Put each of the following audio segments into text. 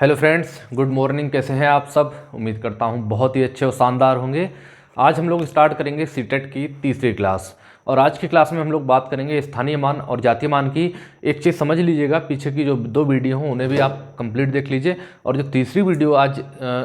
Hello friends, good morning. कैसे हैं आप सब? उम्मीद करता हूं बहुत ही अच्छे और शानदार होंगे। आज हम लोग स्टार्ट करेंगे सीटेट की तीसरी क्लास और आज की क्लास में हम लोग बात करेंगे स्थानीय मान और जातीय मान की। एक चीज़ समझ लीजिएगा, पीछे की जो दो वीडियो हों उन्हें भी आप कंप्लीट देख लीजिए और जो तीसरी वीडियो आज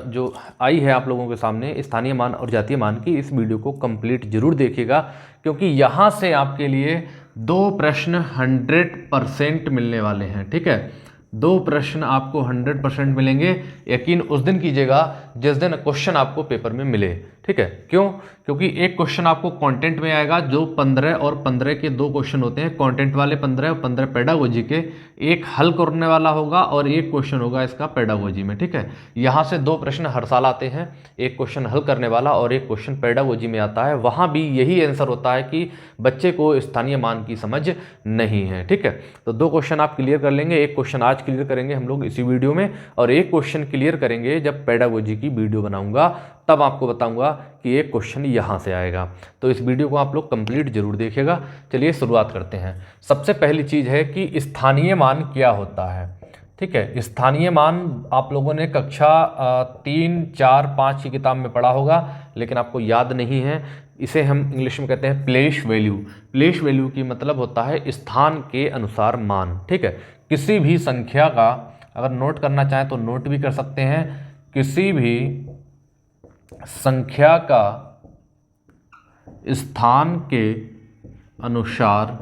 जो आई है आप लोगों के सामने स्थानीय मान और जातीय मान की, इस वीडियो को कंप्लीट जरूर देखिएगा क्योंकि यहाँ से आपके लिए दो प्रश्न 100% मिलने वाले हैं। ठीक है, दो प्रश्न आपको 100% मिलेंगे। यकीन उस दिन कीजिएगा जिस दिन क्वेश्चन आपको पेपर में मिले। ठीक है, क्यों? क्योंकि एक क्वेश्चन आपको कंटेंट में आएगा, जो 15 और 15 के दो क्वेश्चन होते हैं, कंटेंट वाले 15 और 15 पेडागोजी के। एक हल करने वाला होगा और एक क्वेश्चन होगा इसका पेडागोजी में। ठीक है, यहाँ से दो प्रश्न हर साल आते हैं, एक क्वेश्चन हल करने वाला और एक क्वेश्चन पेडागोजी में आता है। वहाँ भी यही आंसर होता है कि बच्चे को स्थानीय मान की समझ नहीं है। ठीक है, तो दो क्वेश्चन आप क्लियर कर लेंगे। एक क्वेश्चन आज क्लियर करेंगे हम लोग इसी वीडियो में और एक क्वेश्चन क्लियर करेंगे जब पेडागोजी की वीडियो बनाऊंगा, तब आपको बताऊंगा कि एक क्वेश्चन यहाँ से आएगा। तो इस वीडियो को आप लोग कंप्लीट जरूर देखिएगा। चलिए शुरुआत करते हैं। सबसे पहली चीज़ है कि स्थानीय मान क्या होता है। ठीक है, स्थानीय मान आप लोगों ने कक्षा 3, 4, 5 की किताब में पढ़ा होगा, लेकिन आपको याद नहीं है। इसे हम इंग्लिश में कहते हैं प्लेस वैल्यू। प्लेस वैल्यू की मतलब होता है स्थान के अनुसार मान। ठीक है, किसी भी संख्या का अगर नोट करना चाहें तो नोट भी कर सकते हैं। किसी भी संख्या का स्थान के अनुसार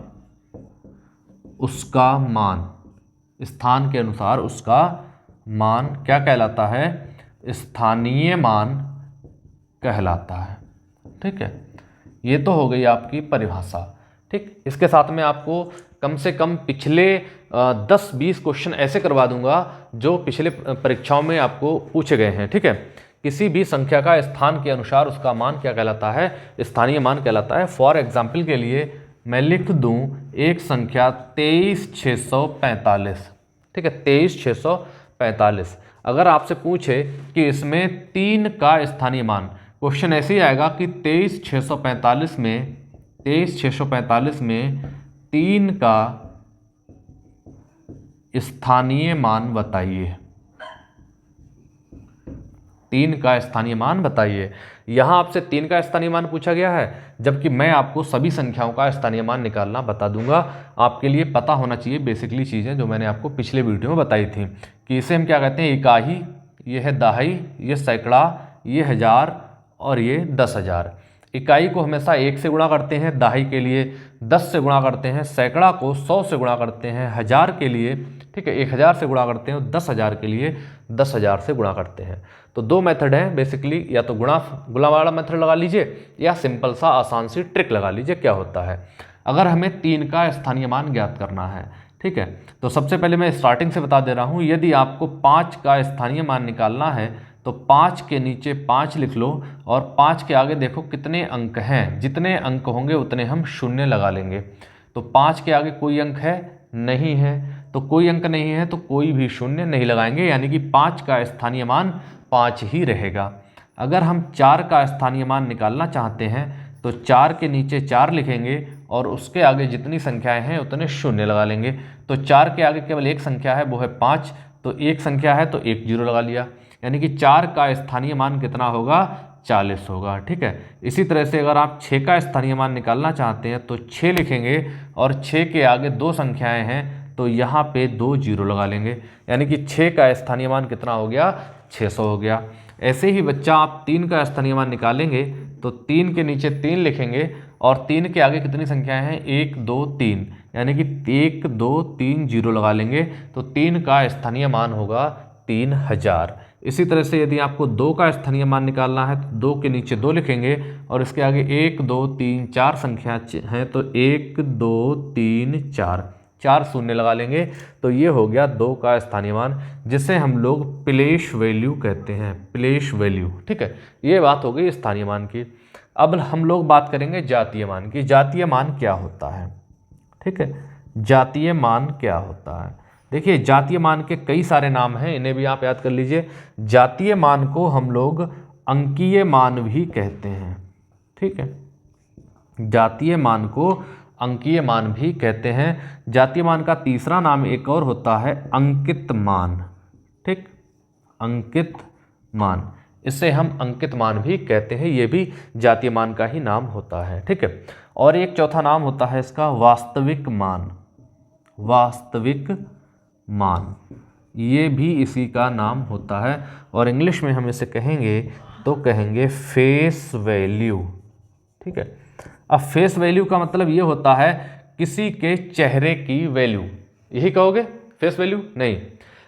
उसका मान, स्थान के अनुसार उसका मान क्या कहलाता है? स्थानीय मान कहलाता है। ठीक है, ये तो हो गई आपकी परिभाषा। ठीक, इसके साथ में आपको कम से कम पिछले 10-20 क्वेश्चन ऐसे करवा दूंगा जो पिछले परीक्षाओं में आपको पूछे गए हैं। ठीक है, किसी भी संख्या का स्थान के अनुसार उसका मान क्या कहलाता है? स्थानीय मान कहलाता है। फॉर एग्जाम्पल के लिए मैं लिख दूं एक संख्या 23,645। ठीक है, 23,645। अगर आपसे पूछे कि इसमें 3 का स्थानीय मान, क्वेश्चन ऐसे ही आएगा कि 23,645 में 3 का स्थानीय मान बताइए। 3 का स्थानीय मान बताइए। यहां आपसे 3 का स्थानीय मान पूछा गया है, जबकि मैं आपको सभी संख्याओं का स्थानीय मान निकालना बता दूंगा। आपके लिए पता होना चाहिए बेसिकली चीज़ें जो मैंने आपको पिछले वीडियो में बताई थी कि इसे हम क्या कहते हैं? इकाई, ये है दहाई, ये सैकड़ा, ये हजार और ये 10,000। इकाई को हमेशा 1 से गुणा करते हैं, दहाई के लिए 10 से गुणा करते हैं, सैकड़ा को 100 से गुणा करते हैं, हजार के लिए, ठीक है, 1000 से गुणा करते हैं और 10,000 के लिए 10,000 से गुणा करते हैं। तो दो मेथड है बेसिकली, या तो गुणा वाला मेथड लगा लीजिए या सिंपल सा आसान सी ट्रिक लगा लीजिए। क्या होता है अगर हमें 3 का स्थानीय मान ज्ञात करना है? ठीक है, तो सबसे पहले मैं स्टार्टिंग से बता दे रहा हूँ। यदि आपको 5 का स्थानीय मान निकालना है तो 5 के नीचे 5 लिख लो और 5 के आगे देखो कितने अंक हैं। जितने अंक होंगे उतने हम शून्य लगा लेंगे। तो 5 के आगे कोई अंक है? नहीं है। तो कोई अंक नहीं है तो कोई भी शून्य नहीं लगाएंगे, यानी कि 5 का स्थानीय मान 5 ही रहेगा। अगर हम 4 का स्थानीय मान निकालना चाहते हैं तो 4 के नीचे 4 लिखेंगे और उसके आगे जितनी संख्याएं हैं उतने शून्य लगा लेंगे। तो 4 के आगे केवल एक संख्या है, वो है 5, तो एक संख्या है तो एक जीरो लगा लिया, यानी कि 4 का स्थानीय मान कितना होगा? 40 होगा। ठीक है, इसी तरह से अगर आप 6 का स्थानीय मान निकालना चाहते हैं तो 6 लिखेंगे और 6 के आगे दो संख्याएं हैं तो यहाँ पे 2 जीरो लगा लेंगे, यानी कि 6 का स्थानीय मान कितना हो गया? 600 हो गया। ऐसे ही बच्चा आप 3 का स्थानीय मान निकालेंगे तो 3 के नीचे 3 लिखेंगे और 3 के आगे कितनी संख्याएं हैं? 1, 2, 3, यानी कि 1, 2, 3 जीरो लगा लेंगे तो 3 का स्थानीय मान होगा 3000। इसी तरह से यदि आपको 2 का स्थानीय मान निकालना है तो 2 के नीचे 2 लिखेंगे और इसके आगे 1, 2, 3, 4 संख्या हैं तो 1, 2, 3, 4 शून्य लगा लेंगे। तो ये हो गया 2 का स्थानीय मान, जिसे हम लोग प्लेस वैल्यू कहते हैं। Place value. ठीक है, ये बात हो गई स्थानीय मान की। अब हम लोग बात करेंगे जातीय मान की। जातीय मान क्या होता है? ठीक है, जातीय मान क्या होता है? देखिए, जातीय मान के कई सारे नाम हैं, इन्हें भी आप याद कर लीजिए। जातीय मान को हम लोग अंकीय मान भी कहते हैं। ठीक है, जातीय मान को अंकीय मान भी कहते हैं। जातीय मान का तीसरा नाम एक और होता है अंकित मान। ठीक, अंकित मान, इसे हम अंकित मान भी कहते हैं, ये भी जातीय मान का ही नाम होता है। ठीक है, और एक चौथा नाम होता है इसका वास्तविक मान। वास्तविक मान ये भी इसी का नाम होता है, और इंग्लिश में हम इसे कहेंगे तो कहेंगे फेस वैल्यू। ठीक है, अब फेस वैल्यू का मतलब ये होता है किसी के चेहरे की वैल्यू, यही कहोगे फेस वैल्यू? नहीं,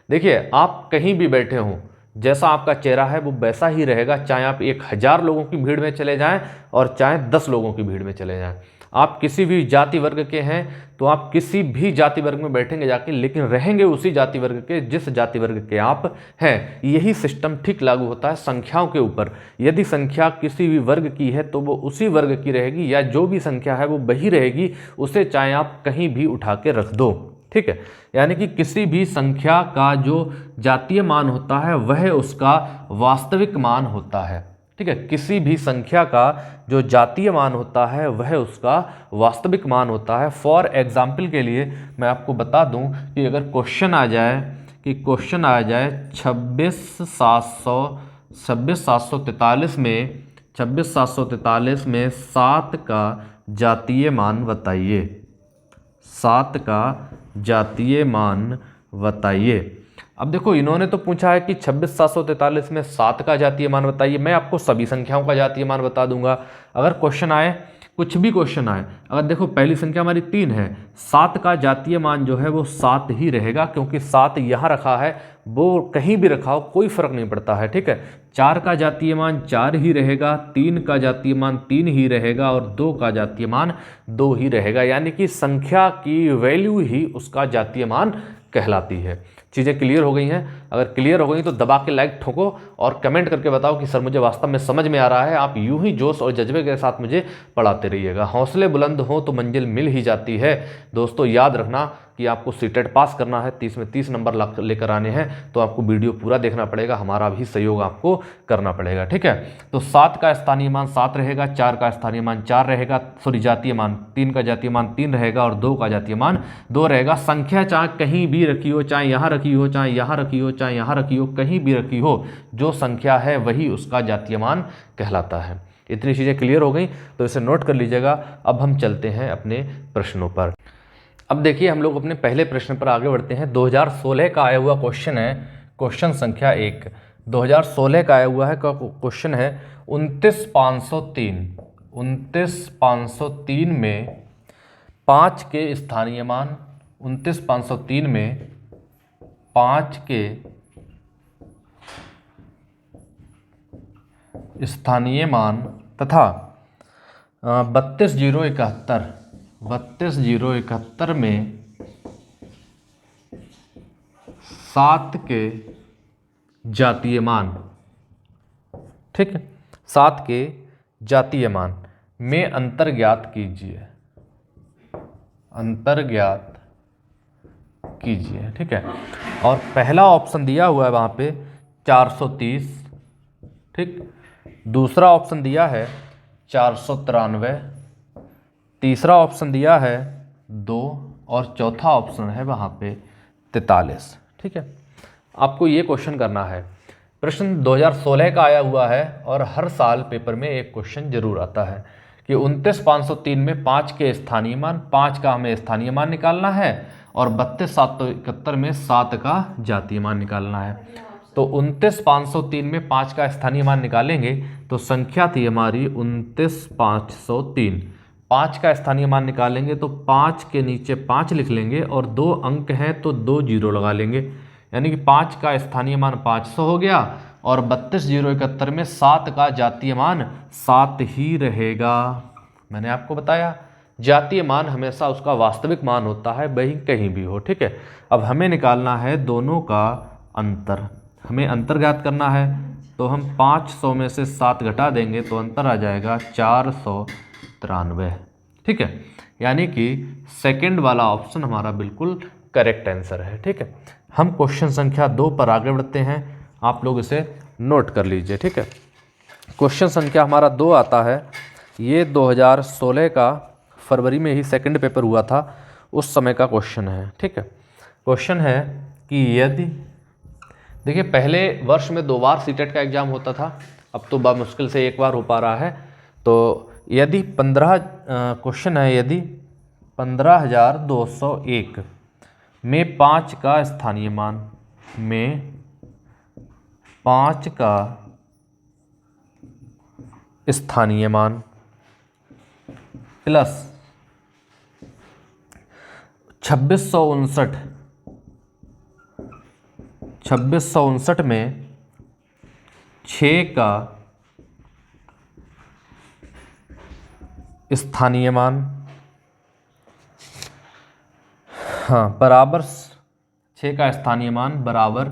देखिए आप कहीं भी बैठे हों, जैसा आपका चेहरा है वो वैसा ही रहेगा, चाहे आप 1000 लोगों की भीड़ में चले जाएं और चाहे 10 लोगों की भीड़ में चले जाएं। आप किसी भी जाति वर्ग के हैं तो आप किसी भी जाति वर्ग में बैठेंगे जाके, लेकिन रहेंगे उसी जाति वर्ग के जिस जाति वर्ग के आप हैं। यही सिस्टम ठीक लागू होता है संख्याओं के ऊपर। यदि संख्या किसी भी वर्ग की है तो वो उसी वर्ग की रहेगी, या जो भी संख्या है वो वही रहेगी, उसे चाहे आप कहीं भी उठा के रख दो। ठीक है, यानी कि किसी भी संख्या का जो जातीय मान होता है वह उसका वास्तविक मान होता है। ठीक है, किसी भी संख्या का जो जातीय मान होता है वह उसका वास्तविक मान होता है। फॉर एग्जाम्पल के लिए मैं आपको बता दूं कि अगर क्वेश्चन आ जाए 26,743 में 7 का जातीय मान बताइए। 7 का जातीय मान बताइए। अब देखो इन्होंने तो पूछा है कि 26,743 में 7 का जातीय मान बताइए, मैं आपको सभी संख्याओं का जातीय मान बता दूंगा। अगर क्वेश्चन आए, कुछ भी क्वेश्चन आए, अगर देखो पहली संख्या हमारी 3 है, 7 का जातीय मान जो है वो 7 ही रहेगा, क्योंकि 7 यहाँ रखा है, वो कहीं भी रखा हो कोई फर्क नहीं पड़ता है। ठीक है, 4 का जातीय मान 4 ही रहेगा, 3 का जातीय मान 3 ही रहेगा, और 2 का जातीय मान 2 ही रहेगा। यानी कि संख्या की वैल्यू ही उसका जातीय मान कहलाती है। चीज़ें क्लियर हो गई हैं? अगर क्लियर हो गई तो दबा के लाइक ठोको और कमेंट करके बताओ कि सर मुझे वास्तव में समझ में आ रहा है। आप यूं ही जोश और जज्बे के साथ मुझे पढ़ाते रहिएगा। हौसले बुलंद हो तो मंजिल मिल ही जाती है। दोस्तों याद रखना कि आपको सीटेट पास करना है, 30 में 30 नंबर लेकर आने हैं, तो आपको वीडियो पूरा देखना पड़ेगा, हमारा भी सहयोग आपको करना पड़ेगा। ठीक है, तो 7 का स्थानीय मान 7 रहेगा, 4 का स्थानीय मान 4 रहेगा, सॉरी जातीय मान 3 का जातीय मान 3 रहेगा, और 2 का जातीय मान 2 रहेगा। संख्या चाहे कहीं भी रखी हो, चाहे यहाँ रखी हो, चाहे यहाँ रखी हो, चाहे यहाँ रखी हो, कहीं भी रखी हो, जो संख्या है वही उसका जातीय मान कहलाता है। इतनी चीज़ें क्लियर हो गई तो इसे नोट कर लीजिएगा। अब हम चलते हैं अपने प्रश्नों पर। अब देखिए हम लोग अपने पहले प्रश्न पर आगे बढ़ते हैं। 2016 का आया हुआ क्वेश्चन है, क्वेश्चन संख्या 1 2016 का आया हुआ है, क्वेश्चन है 29,503 में 5 के स्थानीय मान, 29,503 में 5 के स्थानीय मान तथा 32,071 में 7 के जातीय मान, ठीक है, 7 के जातीय मान में अंतर ज्ञात कीजिए, अंतर ज्ञात कीजिए। ठीक है, और पहला ऑप्शन दिया हुआ है वहाँ पे 430, ठीक, दूसरा ऑप्शन दिया है 493, तीसरा ऑप्शन दिया है 2, और चौथा ऑप्शन है वहाँ पे 43। ठीक है, आपको ये क्वेश्चन करना है। प्रश्न 2016 का आया हुआ है और हर साल पेपर में एक क्वेश्चन जरूर आता है कि 29,503 में 5 के स्थानीय मान, 5 का हमें स्थानीय मान निकालना है, और 32,771 में 7 का जातीय मान निकालना है। तो 29,503 में 5 का स्थानीय मान निकालेंगे तो संख्या थी हमारी 29,503। 5 का स्थानीय मान निकालेंगे तो 5 के नीचे 5 लिख लेंगे, और 2 अंक हैं तो 2 जीरो लगा लेंगे, यानी कि 5 का स्थानीय मान 500 हो गया, और 32,071 में 7 का जातीय मान 7 ही रहेगा। मैंने आपको बताया जातीय मान हमेशा उसका वास्तविक मान होता है, वही कहीं भी हो। ठीक है, अब हमें निकालना है दोनों का अंतर, हमें अंतर ज्ञात करना है, तो हम 500 में से 7 घटा देंगे तो अंतर आ जाएगा 493। ठीक है, यानी कि सेकंड वाला ऑप्शन हमारा बिल्कुल करेक्ट आंसर है। ठीक है, हम क्वेश्चन संख्या 2 पर आगे बढ़ते हैं, आप लोग इसे नोट कर लीजिए। ठीक है, क्वेश्चन संख्या हमारा 2 आता है, ये 2016 का फरवरी में ही सेकंड पेपर हुआ था, उस समय का क्वेश्चन है। ठीक है, क्वेश्चन है कि यदि देखिए पहले वर्ष में 2 बार सीटेट का एग्ज़ाम होता था, अब तो मुश्किल से 1 बार हो पा रहा है। तो यदि 15 क्वेश्चन है, यदि 15,201 में 5 का स्थानीय मान, में 5 का स्थानीय मान प्लस 2659 में 6 का स्थानीय मान, हाँ, बराबर 6 का स्थानीय मान बराबर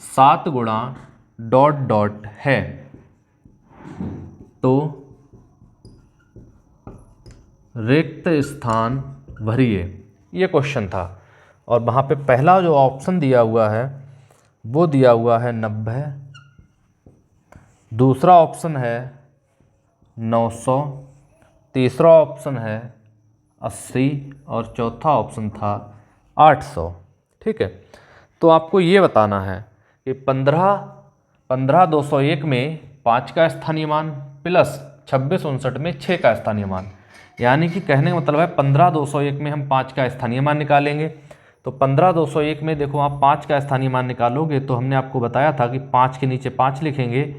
7 गुणा डॉट डॉट है, तो रिक्त स्थान भरिए। ये क्वेश्चन था और वहाँ पे पहला जो ऑप्शन दिया हुआ है वो दिया हुआ है 90, दूसरा ऑप्शन है 900, तीसरा ऑप्शन है 80 और चौथा ऑप्शन था 800। ठीक है, तो आपको ये बताना है कि 15,201 में 5 का स्थानीय मान प्लस 2659 में 6 का स्थानीय मान, यानी कि कहने का मतलब है 15,201 में हम 5 का स्थानीय मान निकालेंगे। तो 15,201 में देखो आप 5 का स्थानीय मान निकालोगे तो हमने आपको बताया था कि 5 के नीचे 5 लिखेंगे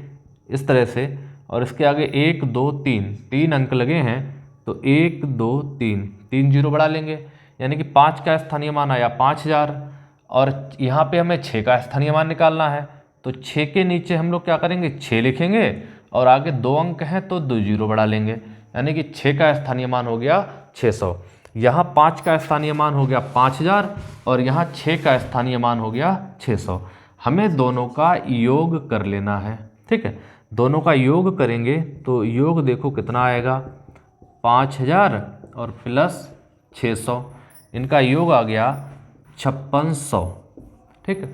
इस तरह से, और इसके आगे 1 2 3 अंक लगे हैं, तो 1 2 3 जीरो बढ़ा लेंगे, यानी कि 5 का स्थानीय मान आया 5,000। और यहाँ पे हमें 6 का स्थानीय मान निकालना है, तो 6 के नीचे हम लोग क्या करेंगे, 6 लिखेंगे और आगे 2 अंक हैं तो 2 जीरो बढ़ा लेंगे, यानी कि 6 का स्थानीय मान हो गया 600। यहाँ 5 का स्थानीय मान हो गया 5,000 और यहाँ 6 का स्थानीय मान हो गया 600। हमें दोनों का योग कर लेना है। ठीक है, दोनों का योग करेंगे तो योग देखो कितना आएगा, 5,000 और प्लस 600, इनका योग आ गया 5600। ठीक है,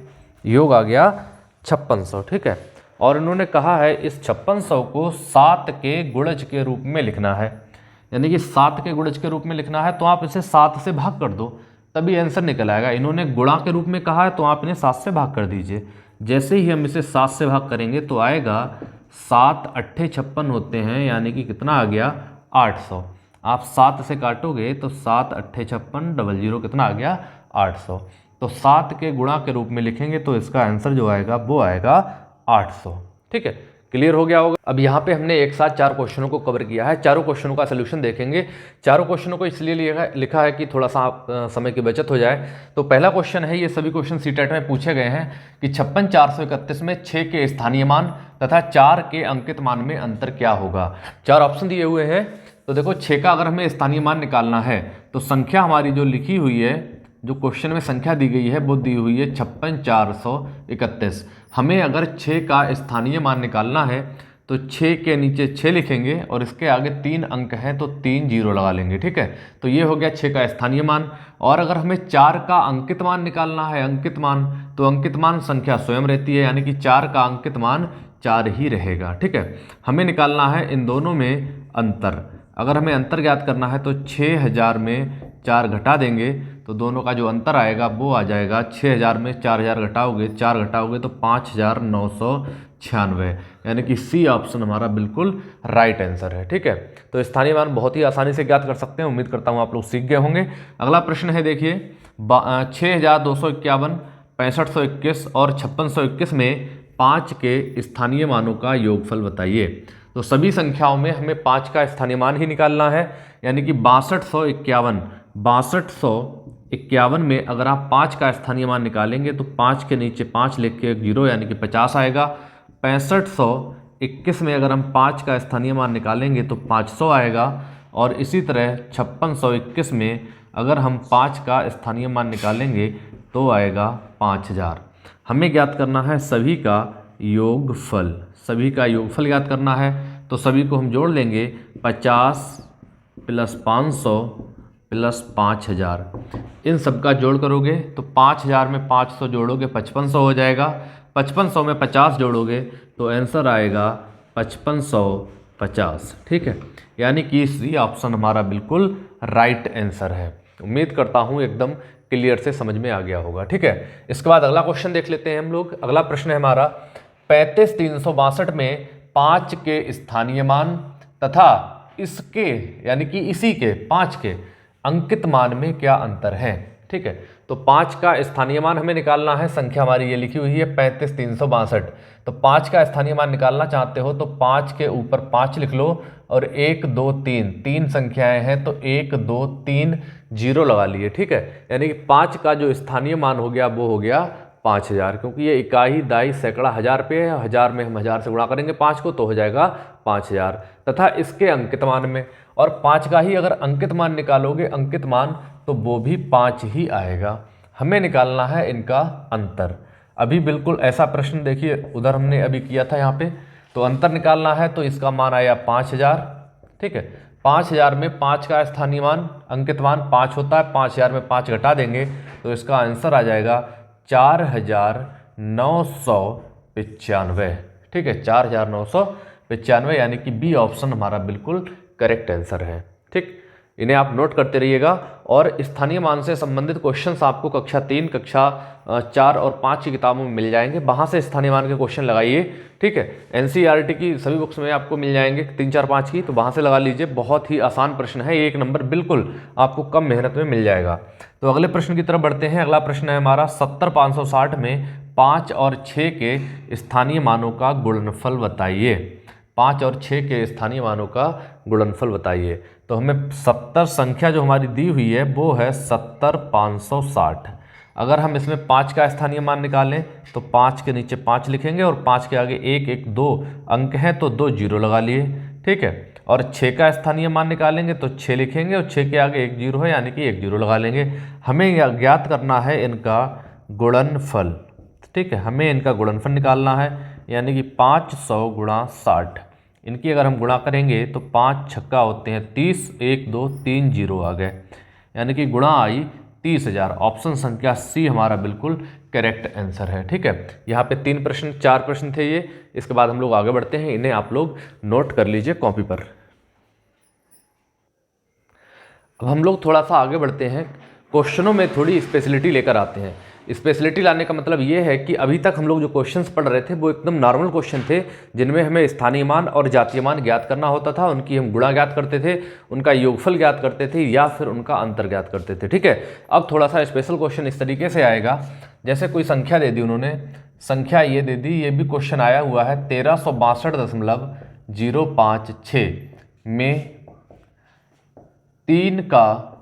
योग आ गया 5600। ठीक है, और इन्होंने कहा है इस 5600 को 7 के गुणज के रूप में लिखना है, यानी कि 7 के गुणज के रूप में लिखना है, तो आप इसे 7 से भाग कर दो तभी आंसर निकल आएगा। इन्होंने गुणा के रूप में कहा है तो आप इन्हें 7 से भाग कर दीजिए। जैसे ही हम इसे 7 से भाग करेंगे तो आएगा 7 8 56 होते हैं, यानी कि कितना आ गया 800। आप 7 से काटोगे तो 7 8 56 00 कितना आ गया 800। तो 7 के गुणा के रूप में लिखेंगे तो इसका आंसर जो आएगा वो आएगा 800। ठीक है, क्लियर हो गया होगा। अब यहाँ पे हमने एक साथ 4 क्वेश्चनों को कवर किया है, चारों क्वेश्चनों का सोल्यूशन देखेंगे। चारों क्वेश्चनों को इसलिए लिखा है कि थोड़ा सा समय की बचत हो जाए। तो पहला क्वेश्चन है, ये सभी क्वेश्चन सीटेट में पूछे गए हैं कि 56,431 में 6 के स्थानीय मान तथा 4 के अंकित मान में अंतर क्या होगा। 4 ऑप्शन दिए हुए हैं, तो देखो 6 का अगर हमें स्थानीय मान निकालना है तो संख्या हमारी जो लिखी हुई है, जो क्वेश्चन में संख्या दी गई है वो दी हुई है 56,431। हमें अगर 6 का स्थानीय मान निकालना है तो 6 के नीचे 6 लिखेंगे और इसके आगे 3 अंक हैं तो 3 जीरो लगा लेंगे। ठीक है, तो ये हो गया 6 का स्थानीय मान। और अगर हमें 4 का अंकित मान निकालना है, अंकित मान, तो अंकित मान संख्या स्वयं रहती है, यानी कि 4 का अंकित मान 4 ही रहेगा। ठीक है, हमें निकालना है इन दोनों में अंतर। अगर हमें अंतर ज्ञात करना है तो 6,000 में 4 घटा देंगे तो दोनों का जो अंतर आएगा वो आ जाएगा 6,000 में 4,000 घटाओगे, 4 घटाओगे तो 5,996, यानी कि सी ऑप्शन हमारा बिल्कुल राइट आंसर है। ठीक है, तो स्थानीय मान बहुत ही आसानी से ज्ञात कर सकते हैं। उम्मीद करता हूँ आप लोग सीख गए होंगे। अगला प्रश्न है, देखिए 6,251, 6521 और 5621 में 5 के स्थानीय मानों का योगफल बताइए। तो सभी संख्याओं में हमें 5 का स्थानीय मान ही निकालना है, यानी कि 6251 में अगर आप 5 का स्थानीय मान निकालेंगे तो 5 के नीचे 5 लिख के 0, यानी कि 50 आएगा। 6521 में अगर हम 5 का स्थानीय मान निकालेंगे तो 500 आएगा। और इसी तरह 5621 में अगर हम 5 का स्थानीय मान निकालेंगे तो आएगा 5000। हमें ज्ञात करना है सभी का योगफल, सभी का योगफल ज्ञात करना है, तो सभी को हम जोड़ लेंगे 50 प्लस 500 प्लस 5000। इन सब का जोड़ करोगे तो 5000 में 500 जोड़ोगे 5500 हो जाएगा, 5500 में 50 जोड़ोगे तो आंसर आएगा 5550। ठीक है, यानी कि सी ऑप्शन हमारा बिल्कुल राइट आंसर है। उम्मीद करता हूँ एकदम क्लियर से समझ में आ गया होगा। ठीक है, इसके बाद अगला क्वेश्चन देख लेते हैं हम लोग। अगला प्रश्न है हमारा 35,362 में 5 के स्थानीय मान तथा इसके यानी कि इसी के 5 के अंकित मान में क्या अंतर है। ठीक है, तो 5 का स्थानीय मान हमें निकालना है। संख्या हमारी ये लिखी हुई है 35,362। तो 5 का स्थानीय मान निकालना चाहते हो तो 5 के ऊपर 5 लिख लो और 1 2 3 तीन संख्याएं हैं तो 1 2 3 जीरो लगा लिए। ठीक है, यानी कि 5 का जो स्थानीय मान हो गया वो हो गया 5,000, क्योंकि ये इकाई दाई सैकड़ा हज़ार पे है। हज़ार में हम 1000 से गुणा करेंगे 5 को तो हो जाएगा 5,000 तथा इसके अंकित मान में। और 5 का ही अगर अंकित मान निकालोगे अंकित मान तो वो भी 5 ही आएगा। हमें निकालना है इनका अंतर। अभी बिल्कुल ऐसा प्रश्न देखिए उधर हमने अभी किया था यहाँ पे, तो अंतर निकालना है तो इसका मान आया 5,000। ठीक है, 5,000 में 5 का स्थानीय मान अंकित मान 5 होता है, 5,000 में 5 घटा देंगे तो इसका आंसर आ जाएगा 4,995। ठीक है, 4,995 यानी कि बी ऑप्शन हमारा बिल्कुल करेक्ट आंसर है। ठीक, इन्हें आप नोट करते रहिएगा। और स्थानीय मान से संबंधित क्वेश्चंस आपको कक्षा 3, कक्षा 4 और 5 की किताबों में मिल जाएंगे, वहाँ से स्थानीय मान के क्वेश्चन लगाइए। ठीक है, एनसीईआरटी की सभी बुक्स में आपको मिल जाएंगे 3, 4, 5 की, तो वहाँ से लगा लीजिए। बहुत ही आसान प्रश्न है, 1 नंबर बिल्कुल आपको कम मेहनत में मिल जाएगा। तो अगले प्रश्न की तरफ बढ़ते हैं। अगला प्रश्न है हमारा 70,560 में 5 और 6 के स्थानीय मानों का गुणनफल बताइए। 5 और 6 के स्थानीय मानों का गुणनफल बताइए। तो हमें 70 संख्या जो हमारी दी हुई है वो है 70,560। अगर हम इसमें 5 का स्थानीय मान निकालें तो 5 के नीचे 5 लिखेंगे और 5 के आगे 1 1 2 अंक हैं तो 2 जीरो लगा लिए। ठीक है, और 6 का स्थानीय मान निकालेंगे तो 6 लिखेंगे और 6 के आगे 1 जीरो है यानी कि 1 जीरो लगा लेंगे। हमें ज्ञात करना है इनका गुणनफल। ठीक है, हमें इनका गुणनफल निकालना है यानी कि 500 गुणा 60। इनकी अगर हम गुणा करेंगे तो 5 छक्का होते हैं 30, 1 2 3 जीरो आ गए यानी कि गुणा आई 30,000। ऑप्शन संख्या सी हमारा बिल्कुल करेक्ट आंसर है। ठीक है, यहाँ पे 3 प्रश्न 4 प्रश्न थे ये। इसके बाद हम लोग आगे बढ़ते हैं, इन्हें आप लोग नोट कर लीजिए कॉपी पर। अब हम लोग थोड़ा सा आगे बढ़ते हैं, क्वेश्चनों में थोड़ी स्पेशलिटी लेकर आते हैं। स्पेशलिटी लाने का मतलब ये है कि अभी तक हम लोग जो क्वेश्चंस पढ़ रहे थे वो एकदम नॉर्मल क्वेश्चन थे, जिनमें हमें स्थानीय मान और जातीय मान ज्ञात करना होता था, उनकी हम गुणा ज्ञात करते थे, उनका योगफल ज्ञात करते थे या फिर उनका अंतर ज्ञात करते थे। ठीक है, अब थोड़ा सा स्पेशल क्वेश्चन इस तरीके से आएगा, जैसे कोई संख्या दे दी उन्होंने, संख्या ये दे दी, ये भी क्वेश्चन आया हुआ है 1362.056 में 3 का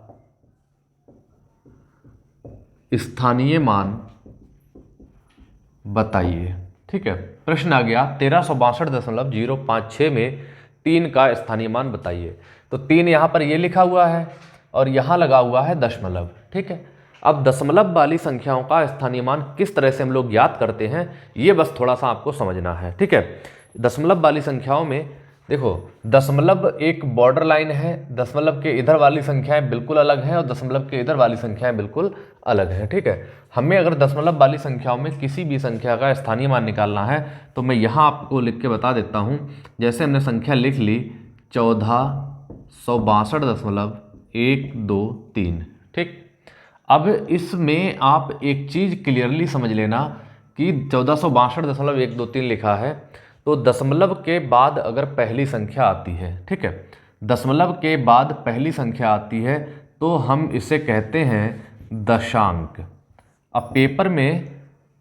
स्थानीय मान बताइए। ठीक है, प्रश्न आ गया 1362.056 में 3 का स्थानीय मान बताइए। तो 3 यहाँ पर ये लिखा हुआ है और यहाँ लगा हुआ है दशमलव। ठीक है, अब दशमलव वाली संख्याओं का स्थानीय मान किस तरह से हम लोग ज्ञात करते हैं ये बस थोड़ा सा आपको समझना है। ठीक है, दशमलव वाली संख्याओं में देखो, दशमलव एक बॉर्डर लाइन है, दशमलव के इधर वाली संख्याएं बिल्कुल अलग हैं और दशमलव के इधर वाली संख्याएं बिल्कुल अलग हैं। ठीक है, हमें अगर दशमलव वाली संख्याओं में किसी भी संख्या का स्थानीय मान निकालना है तो मैं यहाँ आपको लिख के बता देता हूँ। जैसे हमने संख्या लिख ली 1462.123। ठीक, अब इसमें आप एक चीज़ क्लियरली समझ लेना कि 1462.123 लिखा है तो दशमलव के बाद अगर पहली संख्या आती है, ठीक है, दशमलव के बाद पहली संख्या आती है तो हम इसे कहते हैं दशांक। अब पेपर में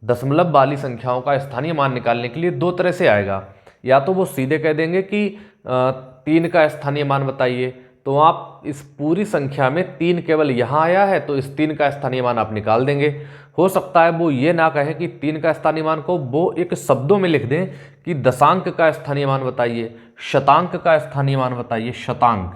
दशमलव वाली संख्याओं का स्थानीय मान निकालने के लिए 2 तरह से आएगा, या तो वो सीधे कह देंगे कि 3 का स्थानीय मान बताइए, तो आप इस पूरी संख्या में 3 केवल यहाँ आया है तो इस 3 का स्थानीय मान आप निकाल देंगे। हो सकता है वो ये ना कहें कि 3 का स्थानीय मान को वो एक शब्दों में लिख दें कि दशांक का स्थानीय मान बताइए, शतांक का स्थानीय मान बताइए, शतांक,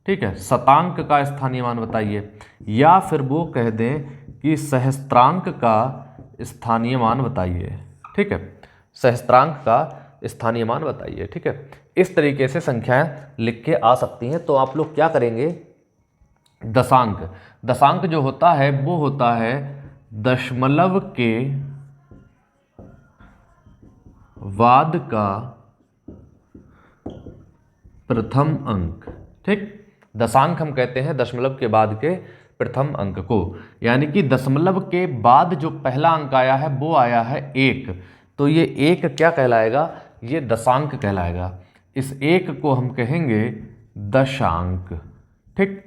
ठीक है, शतांक का स्थानीय मान बताइए, या फिर वो कह दें कि सहस्त्रांक का स्थानीय मान बताइए। ठीक है, सहस्त्रांक का स्थानीय मान बताइए। ठीक है, इस तरीके से संख्याएं लिख के आ सकती हैं। तो आप लोग क्या करेंगे, दशांक, दशांक जो होता है वो होता है दशमलव के बाद का प्रथम अंक। ठीक, दशांक हम कहते हैं दशमलव के बाद के प्रथम अंक को, यानी कि दशमलव के बाद जो पहला अंक आया है वो आया है 1, तो ये 1 क्या कहलाएगा, ये दशांक कहलाएगा। इस 1 को हम कहेंगे दशांक। ठीक,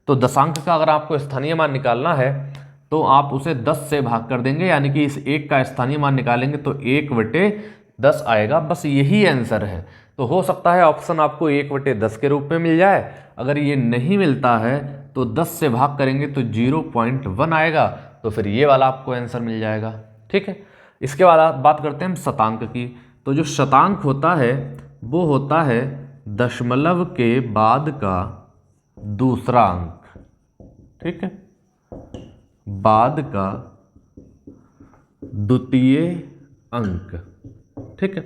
तो दशांक का अगर आपको स्थानीय मान निकालना है तो आप उसे 10 से भाग कर देंगे, यानी कि इस 1 का स्थानीय मान निकालेंगे तो 1/10 आएगा। बस यही आंसर है। तो हो सकता है ऑप्शन आपको 1/10 के रूप में मिल जाए। अगर ये नहीं मिलता है तो 10 से भाग करेंगे तो 0.1 आएगा, तो फिर ये वाला आपको आंसर मिल जाएगा। ठीक है, इसके बाद आप बात करते हैं हम शतांक की। तो जो शतांक होता है वो होता है दशमलव के बाद का दूसरा अंक। ठीक है, बाद का द्वितीय अंक। ठीक है,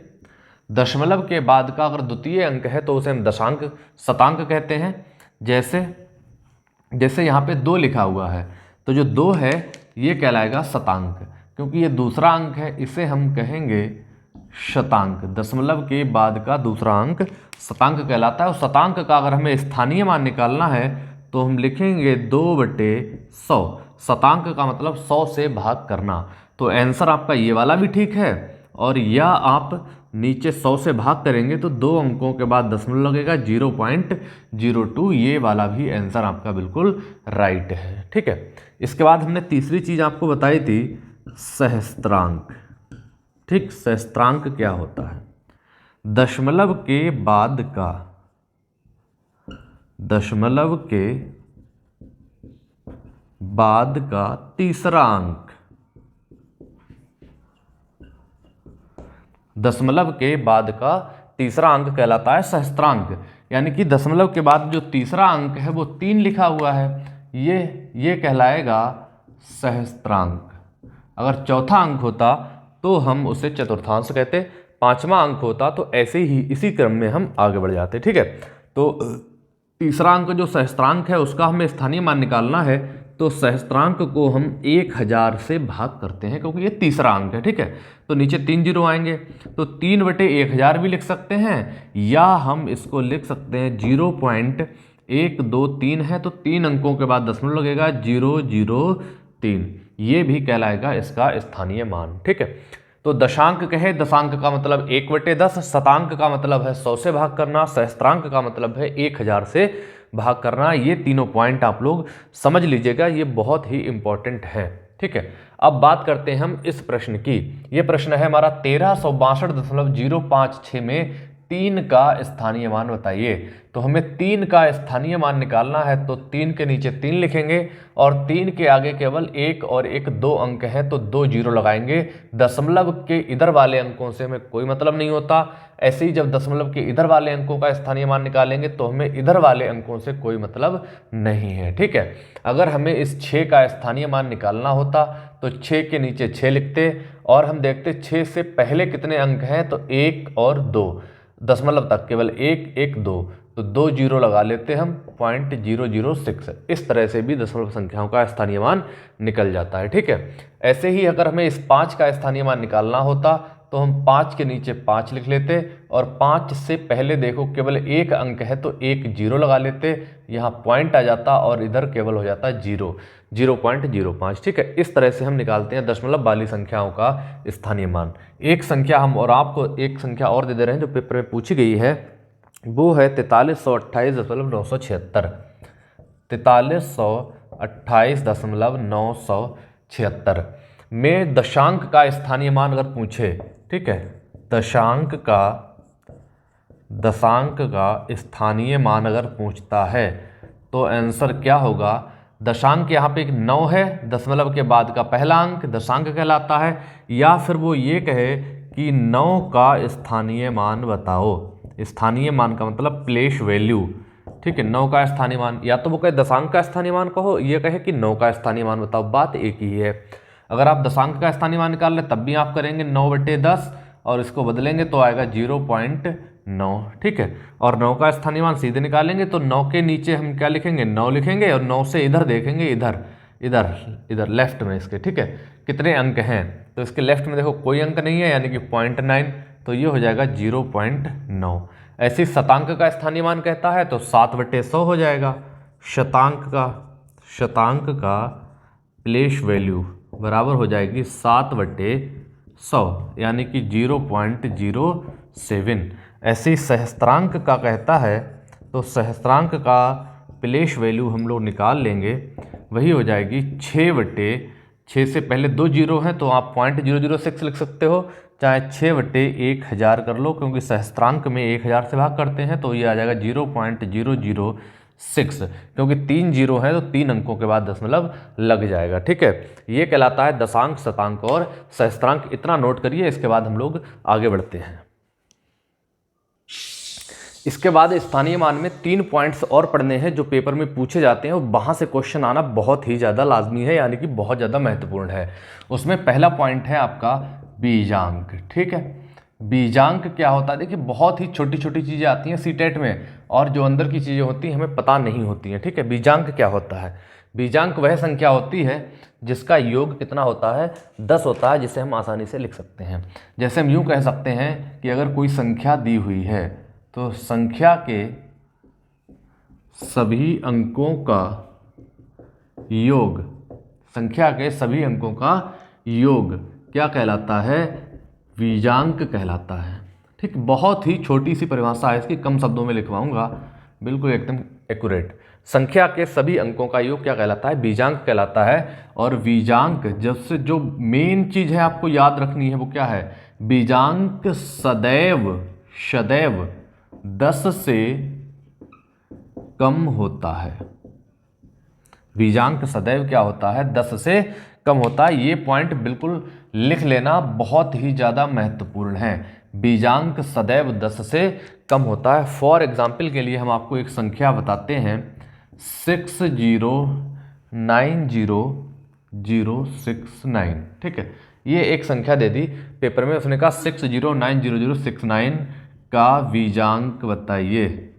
दशमलव के बाद का अगर द्वितीय अंक है तो उसे हम दशांक शतांक कहते हैं। जैसे यहाँ पे 2 लिखा हुआ है, तो जो 2 है ये कहलाएगा शतांक, क्योंकि ये दूसरा अंक है, इसे हम कहेंगे शतांक। दशमलव के बाद का दूसरा अंक शतांक कहलाता है। और शतांक का अगर हमें स्थानीय मान निकालना है तो हम लिखेंगे 2/100। शतांक का मतलब 100 से भाग करना। तो आंसर आपका ये वाला भी ठीक है, और या आप नीचे 100 से भाग करेंगे तो 2 अंकों के बाद दशमलव लगेगा 0.02, ये वाला भी आंसर आपका बिल्कुल राइट है। ठीक है, इसके बाद हमने तीसरी चीज़ आपको बताई थी सहस्त्रांक। ठीक, सहस्त्रांक क्या होता है, दशमलव के बाद का तीसरा अंक। दशमलव के बाद का तीसरा अंक कहलाता है सहस्त्रांक, यानी कि दशमलव के बाद जो तीसरा अंक है वो 3 लिखा हुआ है, ये कहलाएगा सहस्त्रांक। अगर चौथा अंक होता तो हम उसे चतुर्थांश कहते, 5वां अंक होता तो ऐसे ही इसी क्रम में हम आगे बढ़ जाते। ठीक है, तो तीसरा अंक जो सहस्त्रांक है उसका हमें स्थानीय मान निकालना है, तो सहस्त्रांक को हम 1000 से भाग करते हैं, क्योंकि ये तीसरा अंक है। ठीक है, तो नीचे 3 जीरो आएंगे, तो 3/1000 भी लिख सकते हैं, या हम इसको लिख सकते हैं 0.123 है, तो 3 अंकों के बाद दशमलव लगेगा 003, ये भी कहलाएगा इसका स्थानीय मान। ठीक है, तो दशांक कहे, दशांक का मतलब 1/10, शतांक का मतलब है 100 से भाग करना, सहस्त्रांक का मतलब है 1000 से भाग करना। ये तीनों पॉइंट आप लोग समझ लीजिएगा, ये बहुत ही इंपॉर्टेंट है। ठीक है, अब बात करते हैं हम इस प्रश्न की। ये प्रश्न है हमारा 1362.056 में 3 का स्थानीय मान बताइए। तो हमें 3 का स्थानीय मान निकालना है, तो 3 के नीचे 3 लिखेंगे, और 3 के आगे केवल 1 और 1 2 अंक है तो 2 जीरो लगाएंगे। दशमलव के इधर वाले अंकों से हमें कोई मतलब नहीं होता। ऐसे ही जब दशमलव के इधर वाले अंकों का स्थानीय मान निकालेंगे तो हमें इधर वाले अंकों से कोई मतलब नहीं है। ठीक है, अगर हमें इस 6 का स्थानीय मान निकालना होता तो 6 के नीचे 6 लिखते, और हम देखते 6 से पहले कितने अंक हैं, तो 1 और 2, दशमलव तक केवल 1 1 2, तो 2 जीरो लगा लेते हम 0.006। इस तरह से भी दशमलव संख्याओं का स्थानीय मान निकल जाता है। ठीक है, ऐसे ही अगर हमें इस 5 का स्थानीय मान निकालना होता तो हम 5 के नीचे 5 लिख लेते, और 5 से पहले देखो केवल 1 अंक है तो 1 जीरो लगा लेते, यहाँ पॉइंट आ जाता और इधर केवल हो जाता 0.05। ठीक है, इस तरह से हम निकालते हैं दशमलव वाली संख्याओं का स्थानीय मान। एक संख्या हम और आपको एक संख्या और दे दे रहे हैं जो पेपर में पूछी गई है, वो है 4328.976। 4328.976 में दशांक का स्थानीय मान अगर पूछे, ठीक है, दशांक का स्थानीय मान अगर पूछता है तो आंसर क्या होगा। दशांक यहाँ पे एक 9 है, दशमलव के बाद का पहला अंक दशांक कहलाता है, या फिर वो ये कहे कि 9 का स्थानीय मान बताओ। स्थानीय मान का मतलब प्लेस वैल्यू। ठीक है, 9 का स्थानीय मान, या तो वो कहे दशांक का स्थानीय मान कहो, ये कहे कि 9 का स्थानीय मान बताओ, बात एक ही है। अगर आप दशांक का स्थानीय मान निकाल ले तब भी आप करेंगे 9/10 और इसको बदलेंगे तो आएगा 0.9। ठीक है, और 9 का स्थानीय मान सीधे निकालेंगे तो 9 के नीचे हम क्या लिखेंगे, 9 लिखेंगे, और 9 से इधर देखेंगे, इधर लेफ्ट में इसके, ठीक है, कितने अंक हैं, तो इसके लेफ्ट में देखो कोई अंक नहीं है, यानी कि 0.9, तो ये हो जाएगा 0.9। ऐसे शतांक का स्थानीय मान कहता है तो 7/100 हो जाएगा शतांक का। शतांक का प्लेस वैल्यू बराबर हो जाएगी 7/100 यानी कि 0.07। ऐसे ही सहस्त्रांक का कहता है तो सहस्त्रांक का प्लेस वैल्यू हम लोग निकाल लेंगे, वही हो जाएगी 6/6 से पहले 2 जीरो हैं तो आप 0.006 लिख सकते हो, चाहे 6/1000 कर लो, क्योंकि सहस्त्रांक में 1000 से भाग करते हैं तो ये आ जाएगा 0.006, क्योंकि 3 जीरो है तो 3 अंकों के बाद दशमलव लग जाएगा। ठीक है, ये कहलाता है दशांक, शतांक और सहस्त्रांक। इतना नोट करिए, इसके बाद हम लोग आगे बढ़ते हैं। इसके बाद स्थानीय मान में 3 पॉइंट्स और पढ़ने हैं जो पेपर में पूछे जाते हैं और वहाँ से क्वेश्चन आना बहुत ही ज़्यादा लाजमी है, यानी कि बहुत ज़्यादा महत्वपूर्ण है। उसमें पहला पॉइंट है आपका बीजांक। ठीक है, बीजांक क्या होता है? देखिए बहुत ही छोटी छोटी चीज़ें आती हैं सीटेट में और जो अंदर की चीज़ें होती हैं हमें पता नहीं होती हैं। ठीक है, बीजांक क्या होता है? बीजांक वह संख्या होती है जिसका योग कितना होता है? 10 होता है, जिसे हम आसानी से लिख सकते हैं। जैसे हम यूँ कह सकते हैं कि अगर कोई संख्या दी हुई है तो संख्या के सभी अंकों का योग, संख्या के सभी अंकों का योग क्या कहलाता है? बीजांक कहलाता है। ठीक, बहुत ही छोटी सी परिभाषा है इसकी, कम शब्दों में लिखवाऊंगा, बिल्कुल एकदम एक्यूरेट। संख्या के सभी अंकों का योग क्या कहलाता है? बीजांक कहलाता है। और बीजांक जब से जो मेन चीज़ है आपको याद रखनी है वो क्या है? बीजांक सदैव 10 से कम होता है। बीजांक सदैव क्या होता है? 10 से कम होता है। ये पॉइंट बिल्कुल लिख लेना, बहुत ही ज़्यादा महत्वपूर्ण है। बीजांक सदैव 10 से कम होता है। फॉर एग्जाम्पल के लिए हम आपको एक संख्या बताते हैं 609069। ठीक है, ये एक संख्या दे दी पेपर में, उसने कहा 60900069 का बीजांक बताइए।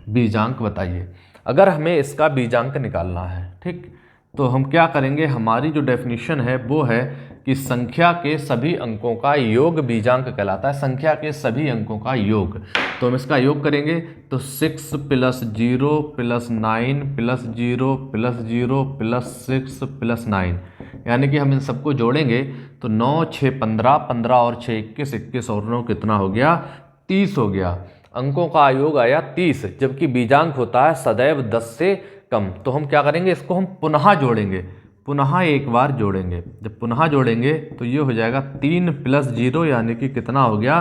बीजांक बताइए। अगर हमें इसका बीजांक निकालना है, ठीक, तो हम क्या करेंगे? हमारी जो डेफिनेशन है वो है कि संख्या के सभी अंकों का योग बीजांक कहलाता है। संख्या के सभी अंकों का योग, तो हम इसका योग करेंगे तो 6 + 0 + 9 + 0 + 0 + 6 + 9, यानी कि हम इन सबको जोड़ेंगे तो 9 6 15, 15 और 6 21, 21 और 9 कितना हो गया? 30 हो गया। अंकों का योग आया 30, जबकि बीजांक होता है सदैव 10 से कम। तो हम क्या करेंगे? इसको हम पुनः जोड़ेंगे, पुनः एक बार जोड़ेंगे। जब पुनः जोड़ेंगे तो ये हो जाएगा 3 + 0, यानी कि कितना हो गया?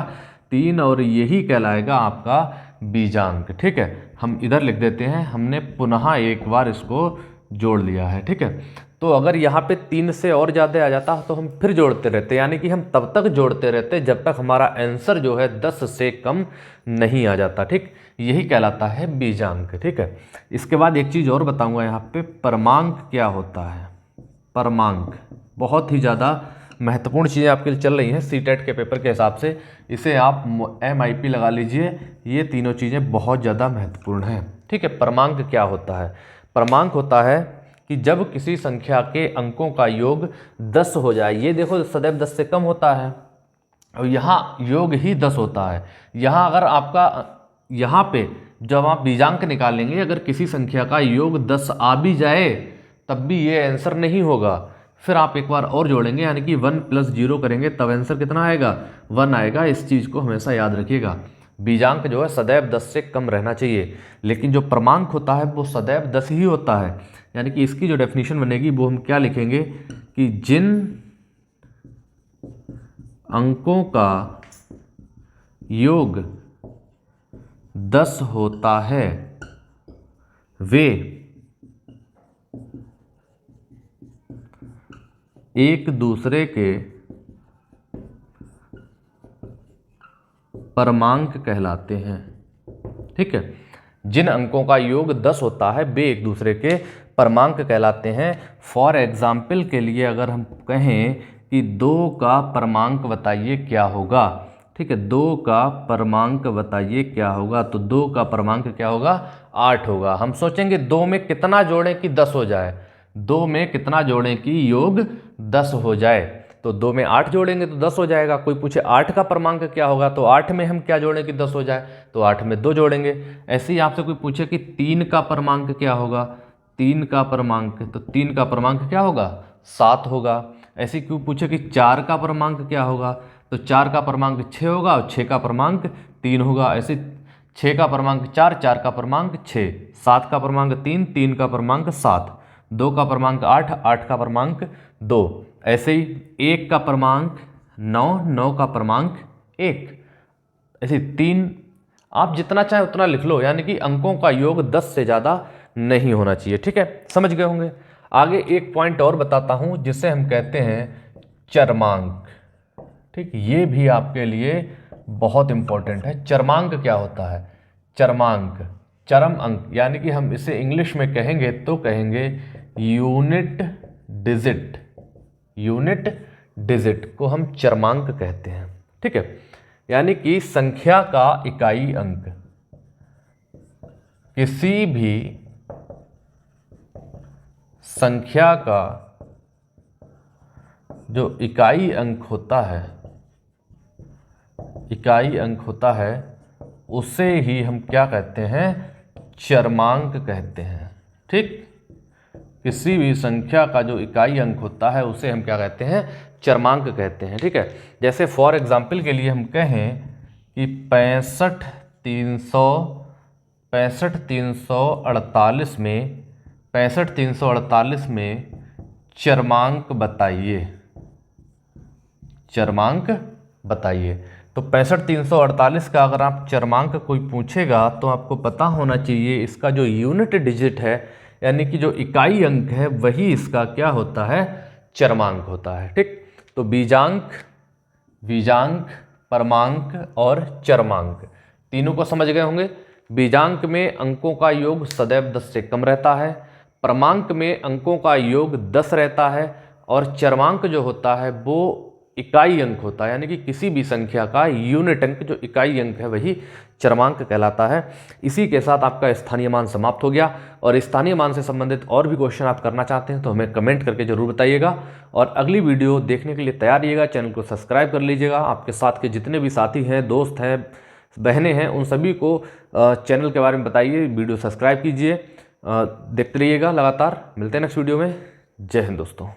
3, और यही कहलाएगा आपका बीजांक। ठीक है, हम इधर लिख देते हैं, हमने पुनः एक बार इसको जोड़ लिया है। ठीक है, तो अगर यहाँ पे 3 से और ज़्यादा आ जाता तो हम फिर जोड़ते रहते, यानी कि हम तब तक जोड़ते रहते जब तक हमारा आंसर जो है 10 से कम नहीं आ जाता। ठीक, यही कहलाता है बीजांक। ठीक है, इसके बाद एक चीज़ और बताऊंगा यहाँ पे, परमांक क्या होता है? परमांक बहुत ही ज़्यादा महत्वपूर्ण चीज़ें आपके लिए चल रही हैं सीटेट के पेपर के हिसाब से, इसे आप MIP लगा लीजिए। ये तीनों चीज़ें बहुत ज़्यादा महत्वपूर्ण हैं। ठीक है, परमांक क्या होता है? परमांक होता है कि जब किसी संख्या के अंकों का योग 10 हो जाए। ये देखो सदैव 10 से कम होता है और यहाँ योग ही 10 होता है। यहाँ अगर आपका यहाँ पे जब आप बीजांक निकालेंगे, अगर किसी संख्या का योग 10 आ भी जाए तब भी ये आंसर नहीं होगा। फिर आप एक बार और जोड़ेंगे, यानी कि 1 + 0 करेंगे तब आंसर कितना आएगा? 1 आएगा। इस चीज़ को हमेशा याद रखिएगा। बीजांक जो है सदैव 10 से कम रहना चाहिए, लेकिन जो क्रमांक होता है वो सदैव 10 ही होता है। यानी कि इसकी जो डेफिनेशन बनेगी वो हम क्या लिखेंगे कि जिन अंकों का योग 10 होता है वे एक दूसरे के परमांक कहलाते हैं। ठीक है, जिन अंकों का योग 10 होता है वे एक दूसरे के परमांक कहलाते हैं। फॉर एग्जाम्पल के लिए अगर हम कहें कि 2 का परमांक बताइए क्या होगा, ठीक है, 2 का परमांक बताइए क्या होगा, तो 2 का परमांक क्या होगा? 8 होगा। हम सोचेंगे 2 में कितना जोड़ें कि 10 हो जाए, 2 में कितना जोड़ें कि योग 10 हो जाए। तो 2 में 8 जोड़ेंगे तो 10 हो जाएगा। कोई पूछे 8 का क्रमांक क्या होगा, तो 8 में हम क्या जोड़ें कि 10 हो जाए, तो 8 में 2 जोड़ेंगे। ऐसे ही आपसे कोई पूछे कि 3 का क्रमांक क्या होगा, 3 का क्रमांक, तो 3 का क्रमांक क्या होगा, 7 होगा। ऐसे ही कोई पूछे कि 4 का क्रमांक क्या होगा, तो 4 का क्रमांक 6 होगा और 6 का क्रमांक 3 होगा। ऐसे 6 का क्रमांक 4, 4 का क्रमांक 6, 7 का क्रमांक 3, 3 का क्रमांक 7, 2 का क्रमांक 8, 8 का क्रमांक 2। ऐसे ही 1 का क्रमांक 9, 9 का क्रमांक 1। ऐसे 3, आप जितना चाहे उतना लिख लो, यानी कि अंकों का योग 10 से ज़्यादा नहीं होना चाहिए। ठीक है, समझ गए होंगे। आगे एक पॉइंट और बताता हूँ जिसे हम कहते हैं चरमांक। ठीक, ये भी आपके लिए बहुत इंपॉर्टेंट है। चरमांक क्या होता है, चरमांक चरम अंक, यानी कि हम इसे इंग्लिश में कहेंगे तो कहेंगे यूनिट डिजिट। यूनिट डिजिट को हम चरमांक कहते हैं। ठीक है, यानी कि संख्या का इकाई अंक, किसी भी संख्या का जो इकाई अंक होता है, इकाई अंक होता है, उसे ही हम क्या कहते हैं, चरमांक कहते हैं। ठीक, किसी भी संख्या का जो इकाई अंक होता है उसे हम क्या कहते हैं, चरमांक कहते हैं। ठीक है, जैसे फॉर एग्जाम्पल के लिए हम कहें कि 65,348 में 65,348 में चरमांक बताइए, चरमांक बताइए। तो 65,348 का अगर आप चरमांक कोई पूछेगा तो आपको पता होना चाहिए इसका जो यूनिट डिजिट है, यानी कि जो इकाई अंक है, वही इसका क्या होता है, चरमांक होता है। ठीक, तो बीजांक, बीजांक, परमांक और चरमांक तीनों को समझ गए होंगे। बीजांक में अंकों का योग सदैव 10 से कम रहता है, क्रमांक में अंकों का योग 10 रहता है, और चरमांक जो होता है वो इकाई अंक होता है, यानी कि किसी भी संख्या का यूनिट अंक जो इकाई अंक है वही चरमांक कहलाता है। इसी के साथ आपका स्थानीय मान समाप्त हो गया। और स्थानीय मान से संबंधित और भी क्वेश्चन आप करना चाहते हैं तो हमें कमेंट करके जरूर बताइएगा। और अगली वीडियो देखने के लिए तैयार रहिएगा, चैनल को सब्सक्राइब कर लीजिएगा। आपके साथ के जितने भी साथी हैं, दोस्त हैं, बहनें हैं, उन सभी को चैनल के बारे में बताइए, वीडियो सब्सक्राइब कीजिए। देखते रहिएगा लगातार। मिलते हैं नेक्स्ट वीडियो में। जय हिंद दोस्तों।